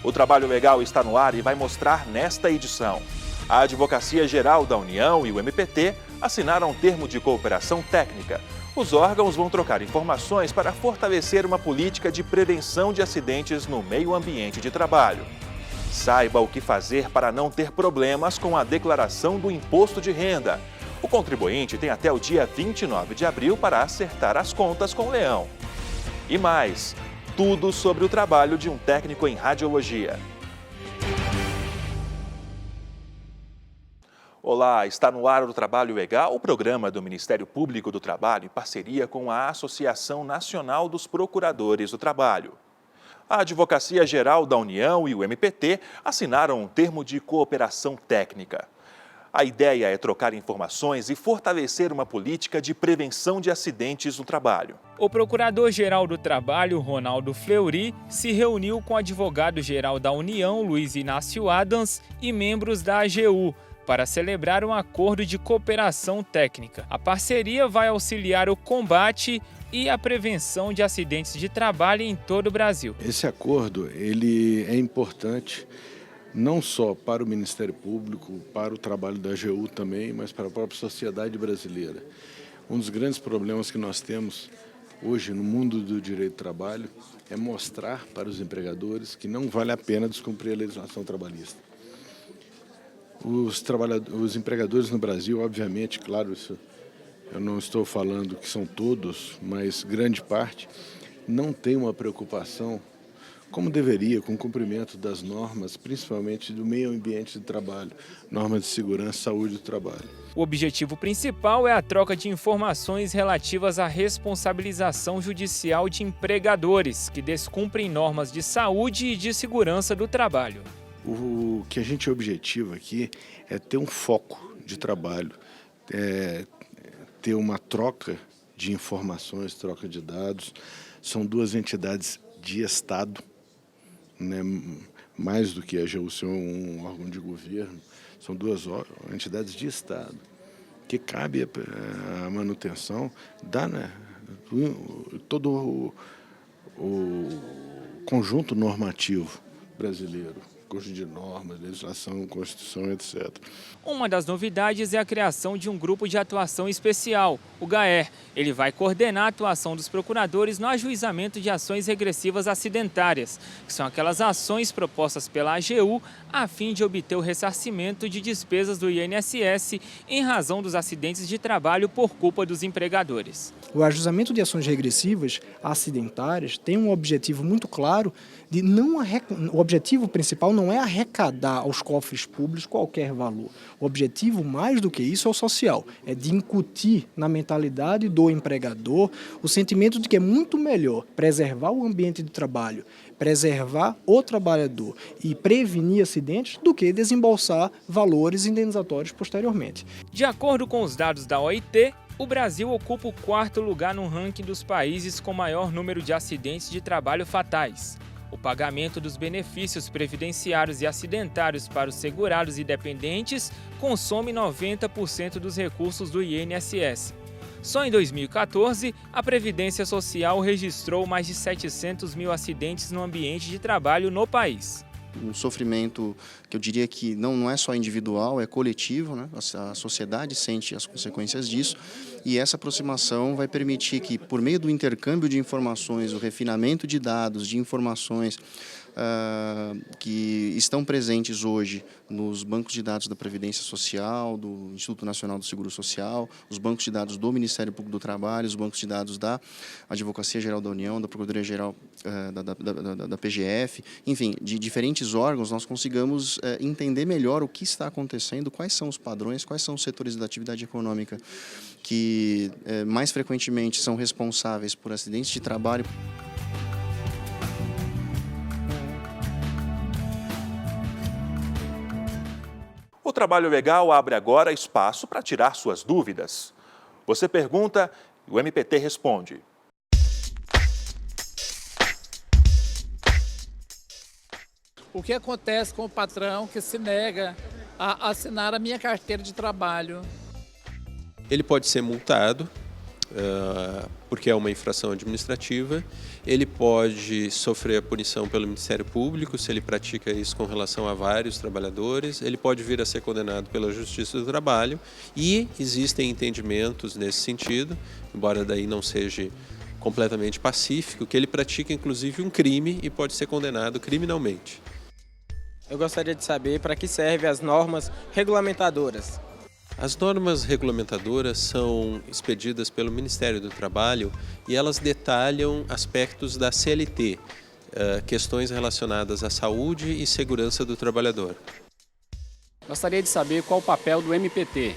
O Trabalho Legal está no ar e vai mostrar nesta edição. A Advocacia Geral da União e o MPT assinaram um termo de cooperação técnica. Os órgãos vão trocar informações para fortalecer uma política de prevenção de acidentes no meio ambiente de trabalho. Saiba o que fazer para não ter problemas com a declaração do imposto de renda. O contribuinte tem até o dia 29 de abril para acertar as contas com o Leão. E mais, tudo sobre o trabalho de um técnico em radiologia. Olá, está no ar o Trabalho Legal, o programa do Ministério Público do Trabalho em parceria com a Associação Nacional dos Procuradores do Trabalho. A Advocacia Geral da União e o MPT assinaram um termo de cooperação técnica. A ideia é trocar informações e fortalecer uma política de prevenção de acidentes no trabalho. O Procurador-Geral do Trabalho, Ronaldo Fleury, se reuniu com o Advogado-Geral da União, Luiz Inácio Adams, e membros da AGU, para celebrar um acordo de cooperação técnica. A parceria vai auxiliar o combate e a prevenção de acidentes de trabalho em todo o Brasil. Esse acordo ele é importante não só para o Ministério Público, para o trabalho da AGU também, mas para a própria sociedade brasileira. Um dos grandes problemas que nós temos hoje no mundo do direito do trabalho é mostrar para os empregadores que não vale a pena descumprir a legislação trabalhista. Os empregadores no Brasil, obviamente, claro, isso eu não estou falando que são todos, mas grande parte, não tem uma preocupação como deveria, com o cumprimento das normas, principalmente do meio ambiente de trabalho, normas de segurança e saúde do trabalho. O objetivo principal é a troca de informações relativas à responsabilização judicial de empregadores que descumprem normas de saúde e de segurança do trabalho. O que a gente objetiva aqui é ter um foco de trabalho, ter uma troca de informações, troca de dados. São duas entidades de Estado, né, mais do que a AGU ser um órgão de governo, são duas entidades de Estado, que cabe a manutenção da todo o conjunto normativo brasileiro, conjunto de normas, legislação, Constituição, etc. Uma das novidades é a criação de um grupo de atuação especial, o GAER. Ele vai coordenar a atuação dos procuradores no ajuizamento de ações regressivas acidentárias, que são aquelas ações propostas pela AGU a fim de obter o ressarcimento de despesas do INSS em razão dos acidentes de trabalho por culpa dos empregadores. O ajuizamento de ações regressivas acidentárias tem um objetivo muito claro de o objetivo principal não é arrecadar aos cofres públicos qualquer valor. O objetivo, mais do que isso, é o social, é de incutir na mentalidade do empregador o sentimento de que é muito melhor preservar o ambiente de trabalho, preservar o trabalhador e prevenir acidentes do que desembolsar valores indenizatórios posteriormente. De acordo com os dados da OIT, o Brasil ocupa o 4º lugar no ranking dos países com maior número de acidentes de trabalho fatais. O pagamento dos benefícios previdenciários e acidentários para os segurados e dependentes consome 90% dos recursos do INSS. Só em 2014, a Previdência Social registrou mais de 700 mil acidentes no ambiente de trabalho no país. Um sofrimento que eu diria que não é só individual, é coletivo, né? A sociedade sente as consequências disso e essa aproximação vai permitir que, por meio do intercâmbio de informações, o refinamento de dados, de informações que estão presentes hoje nos bancos de dados da Previdência Social, do Instituto Nacional do Seguro Social, os bancos de dados do Ministério Público do Trabalho, os bancos de dados da Advocacia Geral da União, da Procuradoria-Geral da PGF, enfim, de diferentes órgãos, nós consigamos entender melhor o que está acontecendo, quais são os padrões, quais são os setores da atividade econômica que mais frequentemente são responsáveis por acidentes de trabalho. O Trabalho Legal abre agora espaço para tirar suas dúvidas. Você pergunta e o MPT responde. O que acontece com o patrão que se nega a assinar a minha carteira de trabalho? Ele pode ser multado porque é uma infração administrativa. Ele pode sofrer a punição pelo Ministério Público, se ele pratica isso com relação a vários trabalhadores. Ele pode vir a ser condenado pela Justiça do Trabalho e existem entendimentos nesse sentido, embora daí não seja completamente pacífico, que ele pratica inclusive um crime e pode ser condenado criminalmente. Eu gostaria de saber para que servem as normas regulamentadoras. As normas regulamentadoras são expedidas pelo Ministério do Trabalho e elas detalham aspectos da CLT, questões relacionadas à saúde e segurança do trabalhador. Gostaria de saber qual o papel do MPT.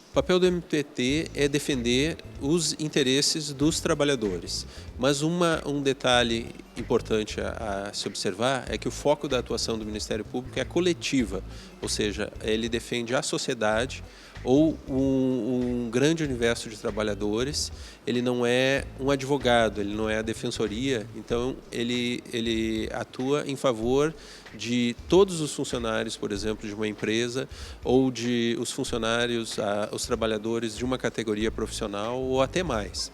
O papel do MPT é defender os interesses dos trabalhadores, mas um detalhe importante a se observar é que o foco da atuação do Ministério Público é coletiva, ou seja, ele defende a sociedade ou um grande universo de trabalhadores. Ele não é um advogado, ele não é a defensoria, então ele atua em favor de todos os funcionários, por exemplo, de uma empresa, ou de os funcionários, os trabalhadores de uma categoria profissional ou até mais.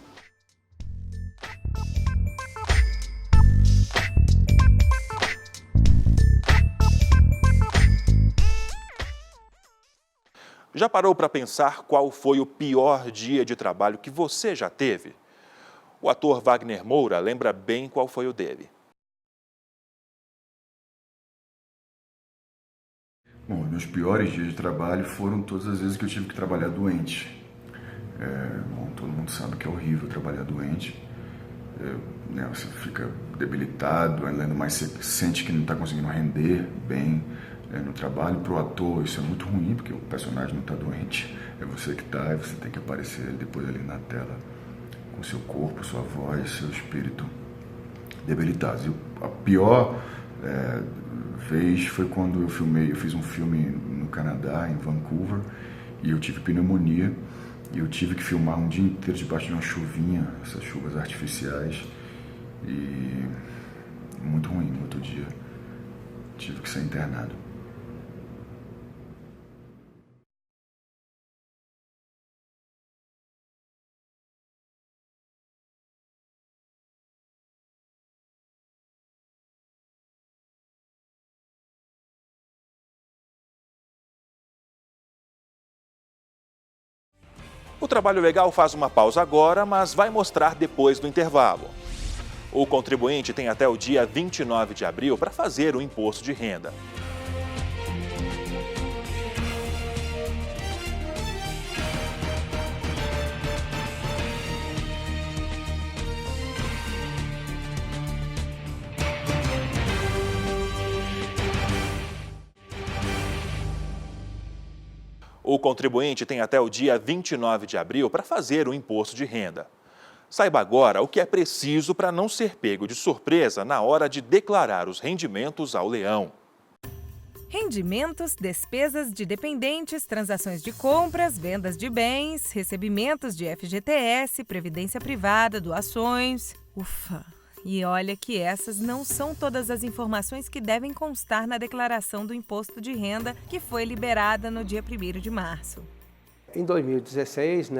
Já parou para pensar qual foi o pior dia de trabalho que você já teve? O ator Wagner Moura lembra bem qual foi o dele. Bom, meus piores dias de trabalho foram todas as vezes que eu tive que trabalhar doente. Todo mundo sabe que é horrível trabalhar doente. Você fica debilitado, ainda mais você sente que não está conseguindo render bem no trabalho. Para o ator isso é muito ruim, porque o personagem não está doente, é você que está, e você tem que aparecer depois ali na tela com seu corpo, sua voz, seu espírito debilitados. E a pior vez foi quando eu fiz um filme no Canadá, em Vancouver, e eu tive pneumonia, e eu tive que filmar um dia inteiro debaixo de uma chuvinha, essas chuvas artificiais, e muito ruim. No outro dia tive que ser internado. O Trabalho Legal faz uma pausa agora, mas vai mostrar depois do intervalo. O contribuinte tem até o dia 29 de abril para fazer o imposto de renda. O contribuinte tem até o dia 29 de abril para fazer o imposto de renda. Saiba agora o que é preciso para não ser pego de surpresa na hora de declarar os rendimentos ao leão. Rendimentos, despesas de dependentes, transações de compras, vendas de bens, recebimentos de FGTS, previdência privada, doações. Ufa! E olha que essas não são todas as informações que devem constar na declaração do imposto de renda que foi liberada no dia 1º de março. Em 2016,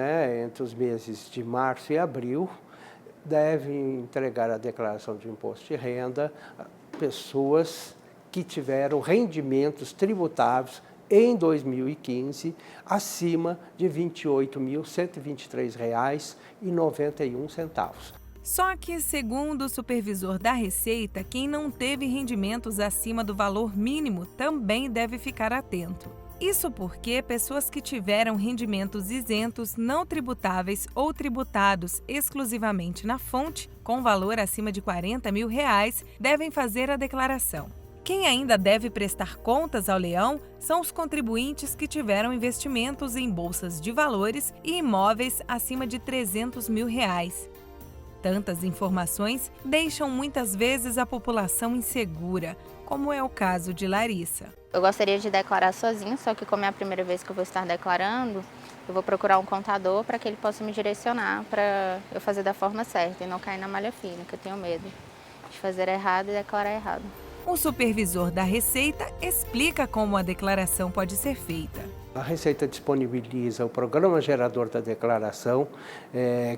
entre os meses de março e abril, devem entregar a declaração de imposto de renda pessoas que tiveram rendimentos tributáveis em 2015 acima de R$ 28.123,91. Só que, segundo o supervisor da Receita, quem não teve rendimentos acima do valor mínimo também deve ficar atento. Isso porque pessoas que tiveram rendimentos isentos, não tributáveis ou tributados exclusivamente na fonte, com valor acima de R$ 40 mil, devem fazer a declaração. Quem ainda deve prestar contas ao leão são os contribuintes que tiveram investimentos em bolsas de valores e imóveis acima de R$ 300 mil. Tantas informações deixam muitas vezes a população insegura, como é o caso de Larissa. Eu gostaria de declarar sozinho, só que como é a primeira vez que eu vou estar declarando, eu vou procurar um contador para que ele possa me direcionar para eu fazer da forma certa e não cair na malha fina, que eu tenho medo de fazer errado e declarar errado. O supervisor da Receita explica como a declaração pode ser feita. A Receita disponibiliza o programa gerador da declaração,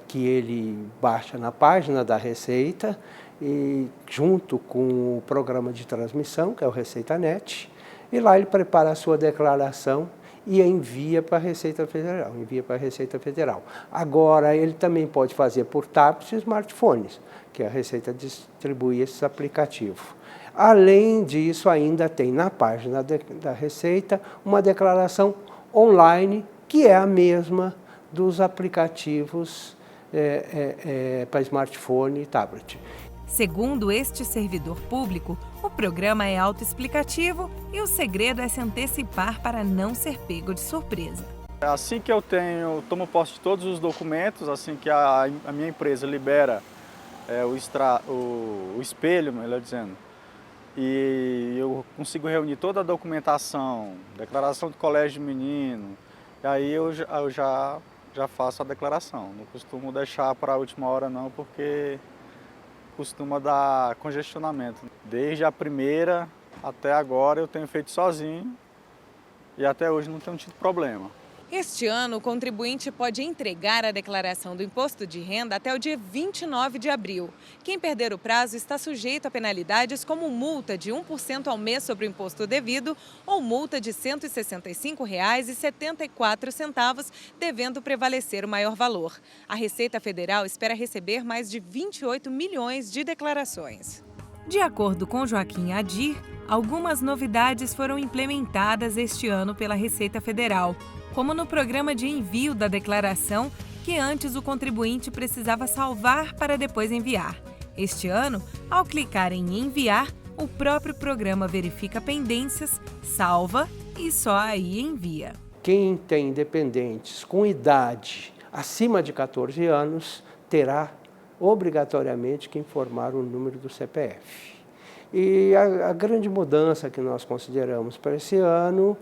que ele baixa na página da Receita, e junto com o programa de transmissão, que é o ReceitaNet, e lá ele prepara a sua declaração e envia para a Receita Federal. Agora, ele também pode fazer por tablets e smartphones, que a Receita distribui esses aplicativos. Além disso, ainda tem na página da Receita uma declaração online, que é a mesma dos aplicativos para smartphone e tablet. Segundo este servidor público, o programa é autoexplicativo e o segredo é se antecipar para não ser pego de surpresa. Assim que eu tomo posse de todos os documentos, assim que a minha empresa libera o espelho, melhor dizendo, e eu consigo reunir toda a documentação, declaração do colégio de menino, e aí eu já faço a declaração. Não costumo deixar para a última hora não, porque costuma dar congestionamento. Desde a primeira até agora eu tenho feito sozinho e até hoje não tenho tido problema. Este ano, o contribuinte pode entregar a declaração do imposto de renda até o dia 29 de abril. Quem perder o prazo está sujeito a penalidades como multa de 1% ao mês sobre o imposto devido ou multa de R$ 165,74, devendo prevalecer o maior valor. A Receita Federal espera receber mais de 28 milhões de declarações. De acordo com Joaquim Adir, algumas novidades foram implementadas este ano pela Receita Federal, como no programa de envio da declaração, que antes o contribuinte precisava salvar para depois enviar. Este ano, ao clicar em enviar, o próprio programa verifica pendências, salva e só aí envia. Quem tem dependentes com idade acima de 14 anos terá obrigatoriamente que informar o número do CPF. E a grande mudança que nós consideramos para esse ano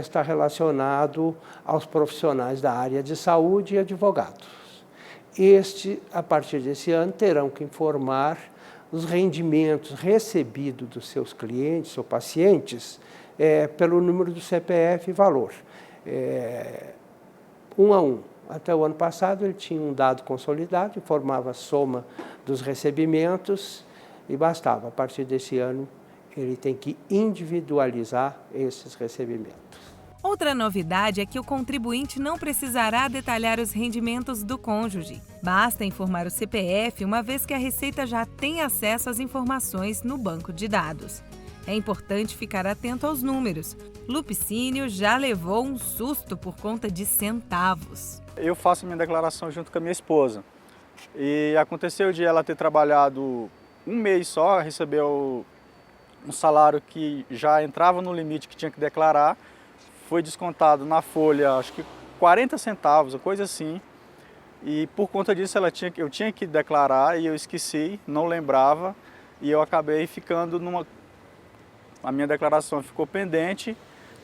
está relacionado aos profissionais da área de saúde e advogados. A partir desse ano, terão que informar os rendimentos recebidos dos seus clientes ou pacientes pelo número do CPF e valor, um a um. Até o ano passado, ele tinha um dado consolidado, informava a soma dos recebimentos, e bastava. A partir desse ano, ele tem que individualizar esses recebimentos. Outra novidade é que o contribuinte não precisará detalhar os rendimentos do cônjuge. Basta informar o CPF, uma vez que a Receita já tem acesso às informações no banco de dados. É importante ficar atento aos números. Lupicínio já levou um susto por conta de centavos. Eu faço minha declaração junto com a minha esposa. E aconteceu de ela ter trabalhado um mês só, recebeu um salário que já entrava no limite que tinha que declarar, foi descontado na folha, acho que 40 centavos, coisa assim, e por conta disso eu tinha que declarar e eu esqueci, não lembrava, e eu acabei ficando a minha declaração ficou pendente.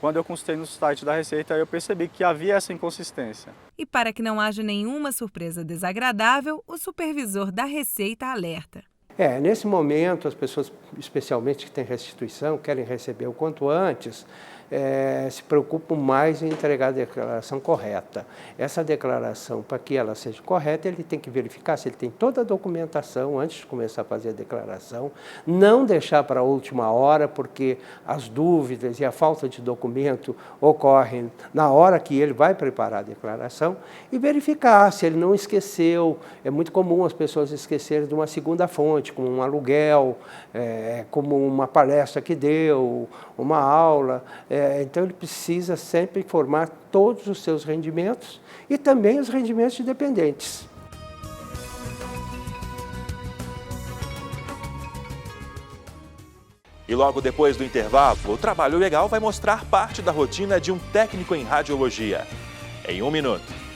Quando eu consultei no site da Receita, eu percebi que havia essa inconsistência. E para que não haja nenhuma surpresa desagradável, o supervisor da Receita alerta. Nesse momento, as pessoas, especialmente que têm restituição, querem receber o quanto antes, se preocupam mais em entregar a declaração correta. Essa declaração, para que ela seja correta, ele tem que verificar se ele tem toda a documentação antes de começar a fazer a declaração, não deixar para a última hora, porque as dúvidas e a falta de documento ocorrem na hora que ele vai preparar a declaração, e verificar se ele não esqueceu. É muito comum as pessoas esquecerem de uma segunda fonte, como um aluguel, como uma palestra que deu, uma aula. Então, ele precisa sempre informar todos os seus rendimentos e também os rendimentos de dependentes. E logo depois do intervalo, o Trabalho Legal vai mostrar parte da rotina de um técnico em radiologia. Em 1 minuto.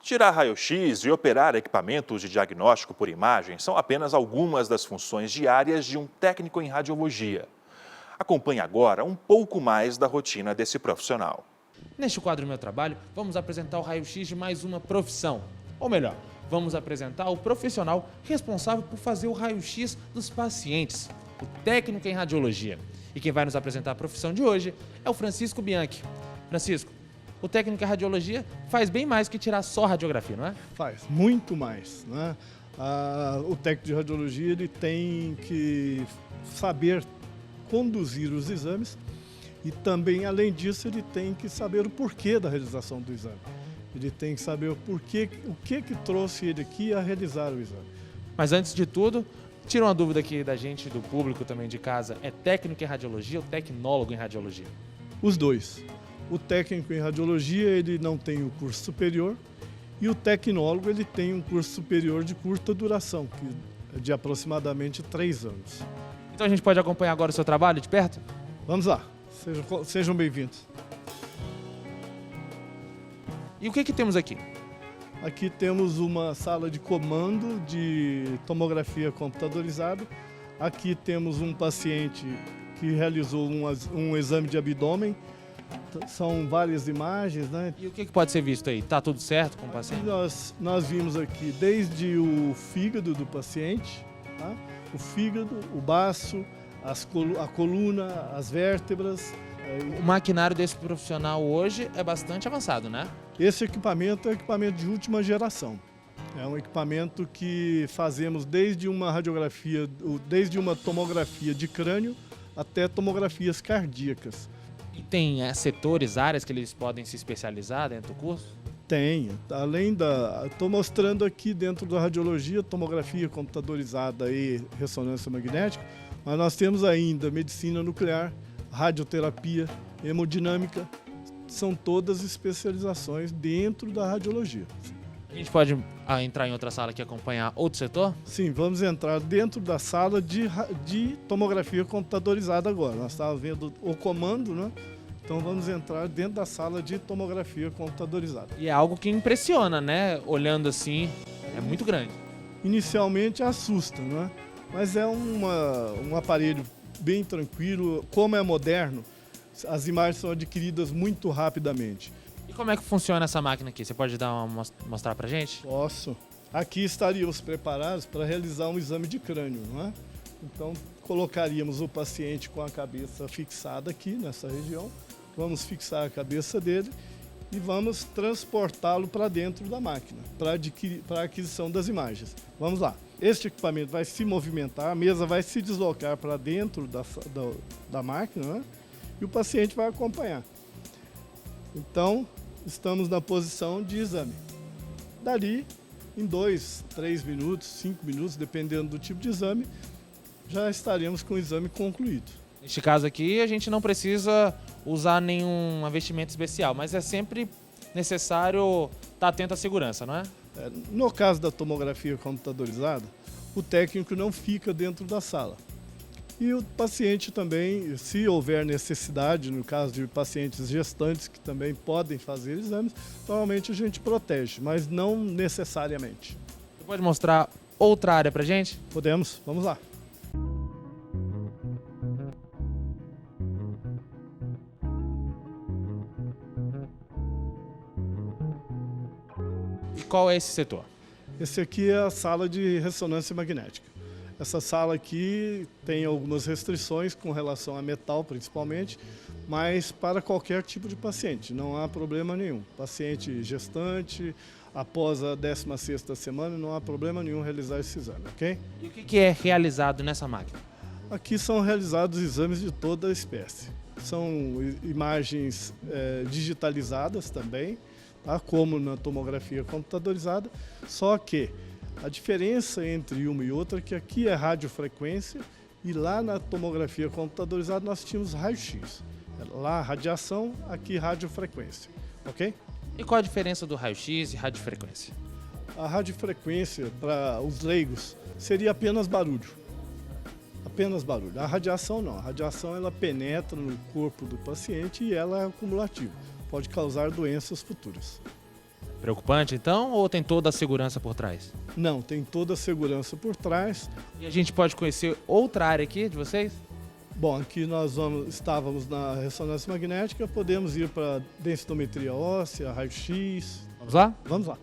Tirar raio-x e operar equipamentos de diagnóstico por imagem são apenas algumas das funções diárias de um técnico em radiologia. Acompanhe agora um pouco mais da rotina desse profissional. Neste quadro Meu Trabalho, vamos apresentar o raio-x de mais uma profissão. Ou melhor, vamos apresentar o profissional responsável por fazer o raio-x dos pacientes, o técnico em radiologia. E quem vai nos apresentar a profissão de hoje é o Francisco Bianchi. Francisco, o técnico em radiologia faz bem mais que tirar só radiografia, não é? Faz, muito mais, né? O técnico de radiologia ele tem que saber conduzir os exames e também, além disso, ele tem que saber o porquê da realização do exame. Ele tem que saber o que trouxe ele aqui a realizar o exame. Mas antes de tudo, tira uma dúvida aqui da gente, do público também de casa. É técnico em radiologia ou tecnólogo em radiologia? Os dois. O técnico em radiologia ele não tem o curso superior e o tecnólogo ele tem um curso superior de curta duração, que é de aproximadamente 3 anos. Então a gente pode acompanhar agora o seu trabalho de perto? Vamos lá, sejam bem-vindos. E o que temos aqui? Aqui temos uma sala de comando de tomografia computadorizada. Aqui temos um paciente que realizou um exame de abdômen. São várias imagens, né? E o que pode ser visto aí? Está tudo certo com o paciente? Nós vimos aqui desde o fígado do paciente, tá? O fígado, o baço, a coluna, as vértebras. O maquinário desse profissional hoje é bastante avançado, né? Esse equipamento é um equipamento de última geração. É um equipamento que fazemos desde uma radiografia, desde uma tomografia de crânio até tomografias cardíacas. E tem setores, áreas que eles podem se especializar dentro do curso? Tem. Estou mostrando aqui dentro da radiologia, tomografia computadorizada e ressonância magnética, mas nós temos ainda medicina nuclear, radioterapia, hemodinâmica, são todas especializações dentro da radiologia. A gente pode entrar em outra sala aqui e acompanhar outro setor? Sim, vamos entrar dentro da sala de tomografia computadorizada agora. Nós estávamos vendo o comando, né? Então vamos entrar dentro da sala de tomografia computadorizada. E é algo que impressiona, né? Olhando assim, é muito grande. Inicialmente assusta, né? Mas é um aparelho bem tranquilo. Como é moderno, as imagens são adquiridas muito rapidamente. E como é que funciona essa máquina aqui? Você pode mostrar pra gente? Posso. Aqui estaríamos preparados para realizar um exame de crânio, não é? Então, colocaríamos o paciente com a cabeça fixada aqui nessa região. Vamos fixar a cabeça dele e vamos transportá-lo para dentro da máquina, para a aquisição das imagens. Vamos lá. Este equipamento vai se movimentar, a mesa vai se deslocar para dentro da máquina, né? E o paciente vai acompanhar. Então, estamos na posição de exame. Dali, em 2, 3 minutos, 5 minutos, dependendo do tipo de exame, já estaremos com o exame concluído. Neste caso aqui, a gente não precisa usar nenhum vestimento especial, mas é sempre necessário estar atento à segurança, não é? No caso da tomografia computadorizada, o técnico não fica dentro da sala. E o paciente também, se houver necessidade, no caso de pacientes gestantes que também podem fazer exames, normalmente a gente protege, mas não necessariamente. Você pode mostrar outra área pra gente? Podemos, vamos lá. E qual é esse setor? Esse aqui é a sala de ressonância magnética. Essa sala aqui tem algumas restrições com relação a metal, principalmente, mas para qualquer tipo de paciente, não há problema nenhum. Paciente gestante, após a 16ª semana, não há problema nenhum realizar esse exame, ok? E o que é realizado nessa máquina? Aqui são realizados exames de toda a espécie. São imagens digitalizadas também, tá? Como na tomografia computadorizada, só que a diferença entre uma e outra é que aqui é radiofrequência e lá na tomografia computadorizada nós tínhamos raio-x. Lá radiação, aqui radiofrequência, ok? E qual a diferença do raio-x e radiofrequência? A radiofrequência, para os leigos, seria apenas barulho. Apenas barulho. A radiação não. A radiação ela penetra no corpo do paciente e ela é acumulativa. Pode causar doenças futuras. Preocupante, então, ou tem toda a segurança por trás? Não, tem toda a segurança por trás. E a gente pode conhecer outra área aqui de vocês? Bom, aqui nós estávamos na ressonância magnética, podemos ir para densitometria óssea, raio-x. Vamos lá? Vamos lá.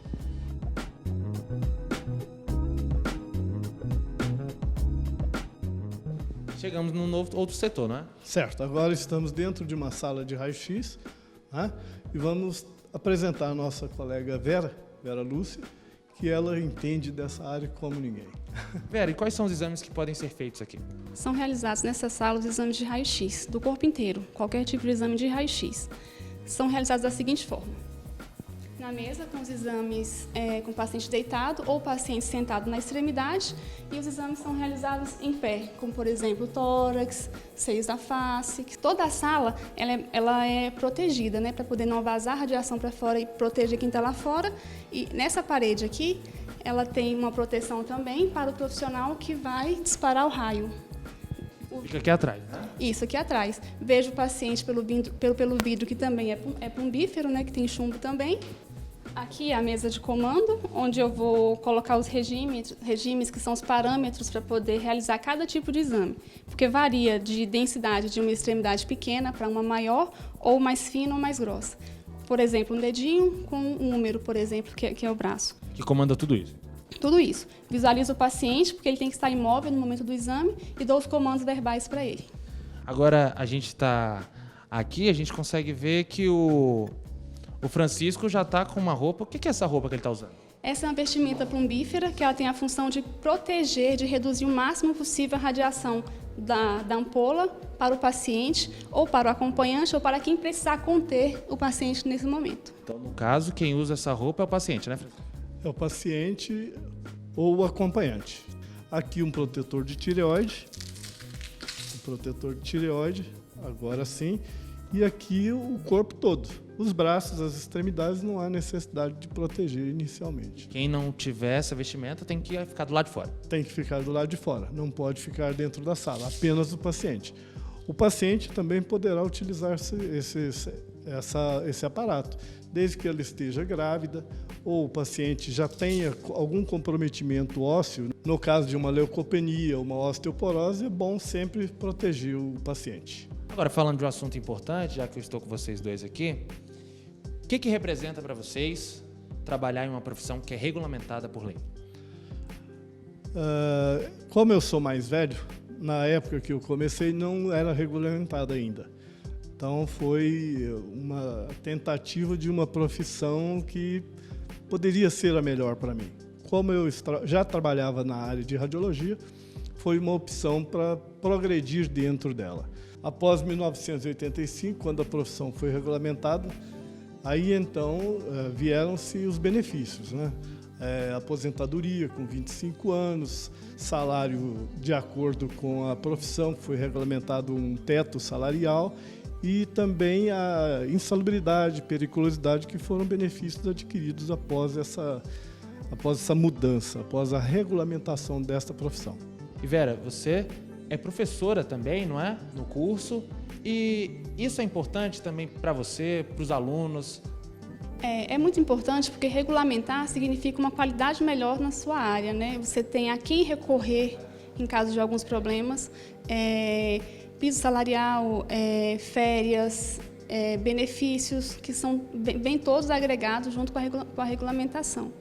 Chegamos num outro setor, não é? Certo, agora estamos dentro de uma sala de raio-x, né? E vamos apresentar a nossa colega Vera Lúcia, que ela entende dessa área como ninguém. Vera, e quais são os exames que podem ser feitos aqui? São realizados nessa sala os exames de raio-x, do corpo inteiro, qualquer tipo de exame de raio-x. São realizados da seguinte forma. Na mesa, com os exames com o paciente deitado ou o paciente sentado na extremidade, e os exames são realizados em pé, como, por exemplo, tórax, seios da face. Toda a sala ela é protegida, né, para poder não vazar radiação para fora e proteger quem está lá fora. E nessa parede aqui, ela tem uma proteção também para o profissional que vai disparar o raio. Fica aqui atrás, né? Isso, aqui atrás. Vejo o paciente pelo vidro, que também é plumbífero, né, que tem chumbo também. Aqui é a mesa de comando, onde eu vou colocar os regimes, que são os parâmetros para poder realizar cada tipo de exame, porque varia de densidade de uma extremidade pequena para uma maior, ou mais fina ou mais grossa. Por exemplo, um dedinho com um número, por exemplo, que é o braço. Que comanda tudo isso? Tudo isso. Visualizo o paciente, porque ele tem que estar imóvel no momento do exame, e dou os comandos verbais para ele. Agora, a gente está aqui, a gente consegue ver que o Francisco já está com uma roupa. O que é essa roupa que ele está usando? Essa é uma vestimenta plumbífera, que ela tem a função de proteger, de reduzir o máximo possível a radiação da ampola para o paciente, ou para o acompanhante, ou para quem precisar conter o paciente nesse momento. Então, no caso, quem usa essa roupa é o paciente, né, Francisco? É o paciente ou o acompanhante. Aqui um protetor de tireoide. Agora sim. E aqui o corpo todo. Os braços, as extremidades, não há necessidade de proteger inicialmente. Quem não tiver essa vestimenta tem que ficar do lado de fora. Tem que ficar do lado de fora, não pode ficar dentro da sala, apenas o paciente. O paciente também poderá utilizar esse aparato, desde que ela esteja grávida ou o paciente já tenha algum comprometimento ósseo. No caso de uma leucopenia, uma osteoporose, é bom sempre proteger o paciente. Agora, falando de um assunto importante, já que eu estou com vocês dois aqui, o que representa para vocês trabalhar em uma profissão que é regulamentada por lei? Como eu sou mais velho, na época que eu comecei não era regulamentada ainda. Então foi uma tentativa de uma profissão que poderia ser a melhor para mim. Como eu já trabalhava na área de radiologia, foi uma opção para progredir dentro dela. Após 1985, quando a profissão foi regulamentada, aí então vieram-se os benefícios, né? Aposentadoria com 25 anos, salário de acordo com a profissão, foi regulamentado um teto salarial, e também a insalubridade, periculosidade, que foram benefícios adquiridos após essa mudança, após a regulamentação desta profissão. E Vera, você é professora também, não é? No curso. E isso é importante também para você, para os alunos? É muito importante, porque regulamentar significa uma qualidade melhor na sua área, né? Você tem a quem recorrer em caso de alguns problemas, piso salarial, férias, benefícios, que são bem todos agregados junto com a regulamentação.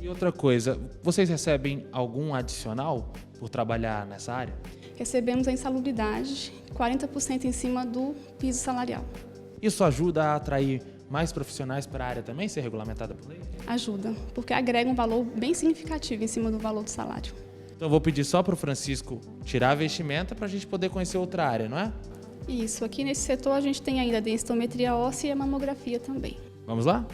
E outra coisa, vocês recebem algum adicional por trabalhar nessa área? Recebemos a insalubridade, 40% em cima do piso salarial. Isso ajuda a atrair mais profissionais para a área também, ser regulamentada por lei? Ajuda, porque agrega um valor bem significativo em cima do valor do salário. Então eu vou pedir só para o Francisco tirar a vestimenta para a gente poder conhecer outra área, não é? Isso, aqui nesse setor a gente tem ainda a densitometria óssea e a mamografia também. Vamos lá?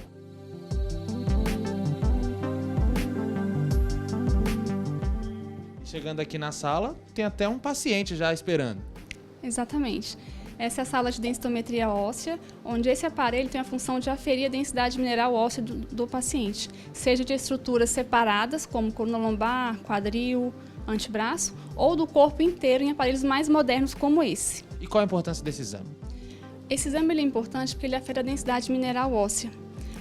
Chegando aqui na sala, tem até um paciente já esperando. Exatamente. Essa é a sala de densitometria óssea, onde esse aparelho tem a função de aferir a densidade mineral óssea do paciente, seja de estruturas separadas, como coluna lombar, quadril, antebraço, ou do corpo inteiro em aparelhos mais modernos como esse. E qual a importância desse exame? Esse exame é importante porque ele afere a densidade mineral óssea.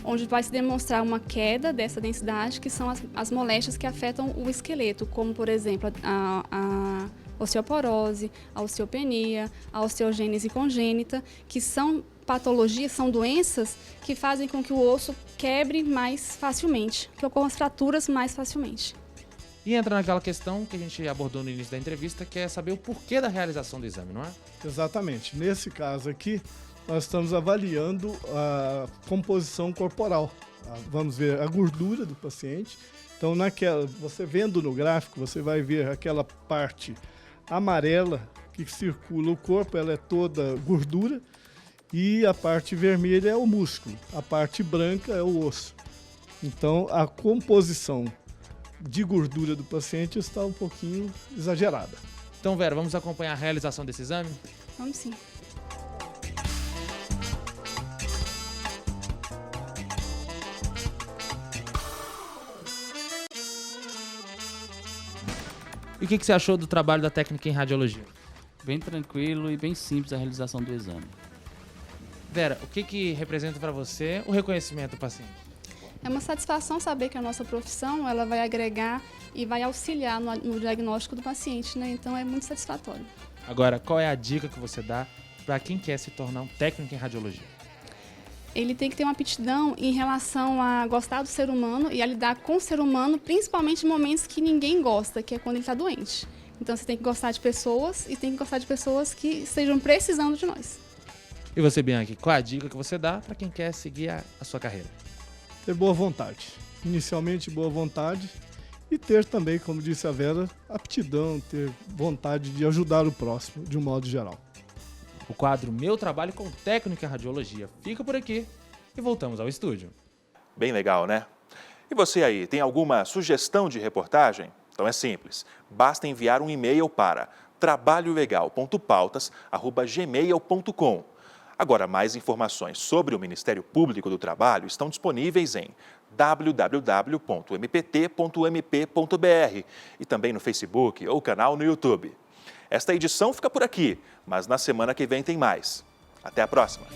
onde vai se demonstrar uma queda dessa densidade, que são as moléstias que afetam o esqueleto, como, por exemplo, a osteoporose, a osteopenia, a osteogênese congênita, que são patologias, são doenças que fazem com que o osso quebre mais facilmente, que ocorram as fraturas mais facilmente. E entra naquela questão que a gente abordou no início da entrevista, que é saber o porquê da realização do exame, não é? Exatamente. Nesse caso aqui, nós estamos avaliando a composição corporal. Vamos ver a gordura do paciente. Então, você vendo no gráfico, você vai ver aquela parte amarela que circula o corpo, ela é toda gordura, e a parte vermelha é o músculo, a parte branca é o osso. Então, a composição de gordura do paciente está um pouquinho exagerada. Então, Vera, vamos acompanhar a realização desse exame? Vamos sim. E o que você achou do trabalho da técnica em radiologia? Bem tranquilo e bem simples a realização do exame. Vera, o que representa para você o reconhecimento do paciente? É uma satisfação saber que a nossa profissão ela vai agregar e vai auxiliar no diagnóstico do paciente, né? Então é muito satisfatório. Agora, qual é a dica que você dá para quem quer se tornar um técnico em radiologia? Ele tem que ter uma aptidão em relação a gostar do ser humano e a lidar com o ser humano, principalmente em momentos que ninguém gosta, que é quando ele está doente. Então você tem que gostar de pessoas e tem que gostar de pessoas que estejam precisando de nós. E você, Bianchi, qual é a dica que você dá para quem quer seguir a sua carreira? Ter boa vontade. Inicialmente, boa vontade. E ter também, como disse a Vera, aptidão, ter vontade de ajudar o próximo, de um modo geral. O quadro Meu Trabalho com Técnico em Radiologia fica por aqui e voltamos ao estúdio. Bem legal, né? E você aí, tem alguma sugestão de reportagem? Então é simples, basta enviar um e-mail para trabalholegal.pautas@gmail.com. Agora, mais informações sobre o Ministério Público do Trabalho estão disponíveis em www.mpt.mp.br e também no Facebook ou canal no YouTube. Esta edição fica por aqui, mas na semana que vem tem mais. Até a próxima!